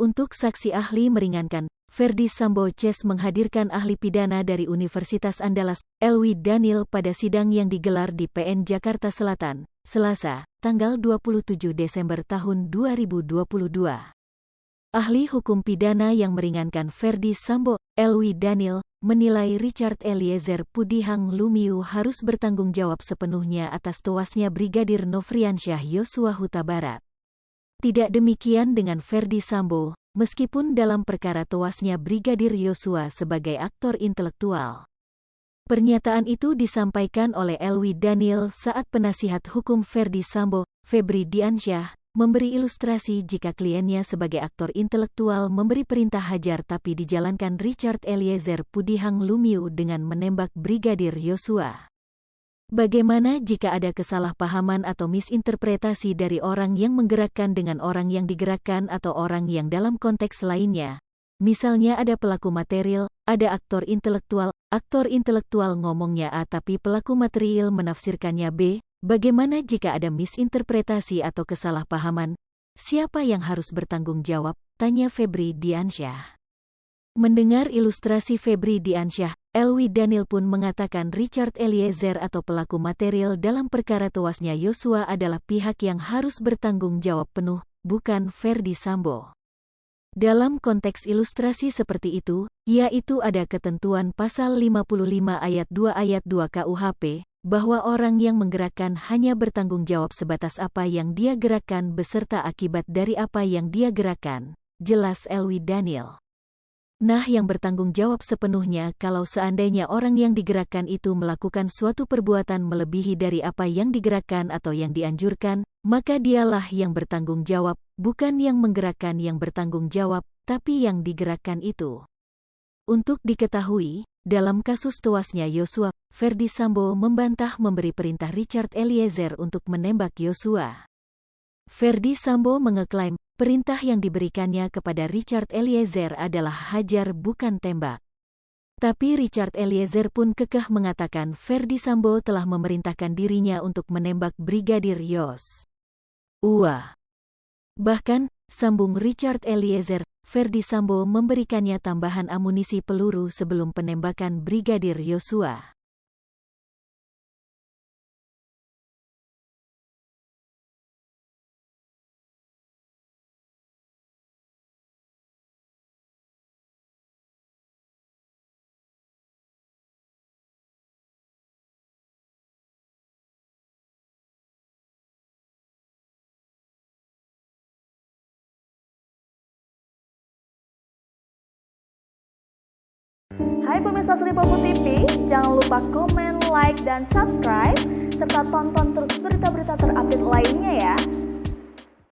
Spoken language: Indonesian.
Untuk saksi ahli meringankan, Ferdy Sambo CS menghadirkan ahli pidana dari Universitas Andalas, Elwi Daniel pada sidang yang digelar di PN Jakarta Selatan, Selasa, tanggal 27 Desember tahun 2022. Ahli hukum pidana yang meringankan Ferdy Sambo, Elwi Daniel, menilai Richard Eliezer Pudihang Lumiu harus bertanggung jawab sepenuhnya atas tewasnya Brigadir Nofriansyah Yosua Huta Barat. Tidak demikian dengan Ferdy Sambo, meskipun dalam perkara tewasnya Brigadir Yosua sebagai aktor intelektual. Pernyataan itu disampaikan oleh Elwi Daniel saat penasihat hukum Ferdy Sambo, Febri Diansyah, memberi ilustrasi jika kliennya sebagai aktor intelektual memberi perintah hajar tapi dijalankan Richard Eliezer Pudihang Lumiu dengan menembak Brigadir Yosua. Bagaimana jika ada kesalahpahaman atau misinterpretasi dari orang yang menggerakkan dengan orang yang digerakkan atau orang yang dalam konteks lainnya? Misalnya ada pelaku material, ada aktor intelektual ngomongnya A tapi pelaku material menafsirkannya B. Bagaimana jika ada misinterpretasi atau kesalahpahaman? Siapa yang harus bertanggung jawab? Tanya Febri Diansyah. Mendengar ilustrasi Febri Diansyah, Elwi Daniel pun mengatakan Richard Eliezer atau pelaku material dalam perkara tewasnya Yosua adalah pihak yang harus bertanggung jawab penuh, bukan Ferdy Sambo. Dalam konteks ilustrasi seperti itu, yaitu ada ketentuan pasal 55 ayat 2 KUHP, bahwa orang yang menggerakkan hanya bertanggung jawab sebatas apa yang dia gerakkan beserta akibat dari apa yang dia gerakkan, jelas Elwi Daniel. Nah, yang bertanggung jawab sepenuhnya kalau seandainya orang yang digerakkan itu melakukan suatu perbuatan melebihi dari apa yang digerakkan atau yang dianjurkan, maka dialah yang bertanggung jawab, bukan yang menggerakkan yang bertanggung jawab, tapi yang digerakkan itu. Untuk diketahui, dalam kasus tewasnya Yosua, Ferdy Sambo membantah memberi perintah Richard Eliezer untuk menembak Yosua. Ferdy Sambo mengeklaim, perintah yang diberikannya kepada Richard Eliezer adalah hajar bukan tembak. Tapi Richard Eliezer pun kekeh mengatakan Ferdy Sambo telah memerintahkan dirinya untuk menembak Brigadir Yosua. Bahkan, sambung Richard Eliezer, Ferdy Sambo memberikannya tambahan amunisi peluru sebelum penembakan Brigadir Yosua. Hai pemirsa Sri Popo TV, jangan lupa komen, like, dan subscribe, serta tonton terus berita-berita terupdate lainnya ya.